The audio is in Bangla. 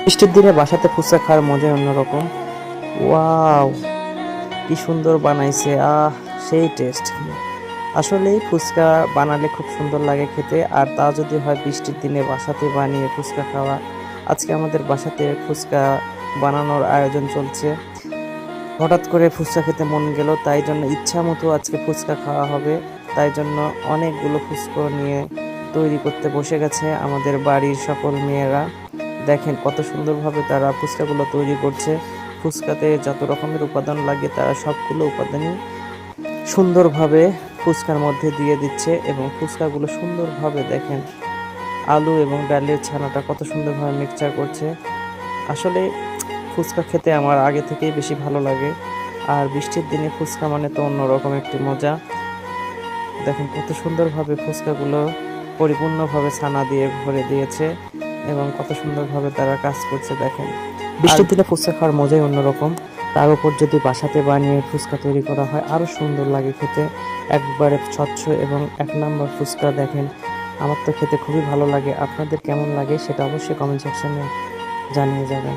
বৃষ্টির দিনে বাসাতে ফুচকা খাওয়ার মজাই অন্যরকম। ওয়াও, কি সুন্দর বানাইছে! সেই টেস্ট! আসলেই ফুচকা বানালে খুব সুন্দর লাগে খেতে, আর তা যদি হয় বৃষ্টির দিনে বাসাতে বানিয়ে ফুচকা খাওয়া। আজকে আমাদের বাসাতে ফুচকা বানানোর আয়োজন চলছে। হঠাৎ করে ফুচকা খেতে মন গেল, তাই জন্য ইচ্ছা মতো আজকে ফুচকা খাওয়া হবে। তাই জন্য অনেকগুলো ফুচকা নিয়ে তৈরি করতে বসে গেছে আমাদের বাড়ির সকল মেয়েরা। দেখেন কত সুন্দরভাবে তারা ফুচকাগুলো তৈরি করছে। ফুচকাতে যত রকমের উপাদান লাগে তারা সবগুলো উপাদানই সুন্দরভাবে ফুচকার মধ্যে দিয়ে দিচ্ছে, এবং ফুচকাগুলো সুন্দরভাবে দেখেন আলু এবং ডালের ছানাটা কত সুন্দরভাবে মিক্সচার করছে। আসলে ফুচকা খেতে আমার আগে থেকেই বেশি ভালো লাগে, আর বৃষ্টির দিনে ফুচকা মানে তো অন্যরকম একটি মজা। দেখেন কত সুন্দরভাবে ফুচকাগুলো পরিপূর্ণভাবে ছানা দিয়ে ভরে দিয়েছে, এবং কত সুন্দরভাবে তারা কাজ করছে দেখেন। বৃষ্টির দিনে ফুচকা খাওয়ার মজাই অন্যরকম। তার উপর যদি বাসাতে বানিয়ে ফুচকা তৈরি করা হয় আরও সুন্দর লাগে খেতে। একবারে স্বচ্ছ এবং এক নম্বর ফুচকা দেখেন। আমার তো খেতে খুবই ভালো লাগে। আপনাদের কেমন লাগে সেটা অবশ্যই কমেন্ট সেকশনে জানিয়ে যাবেন।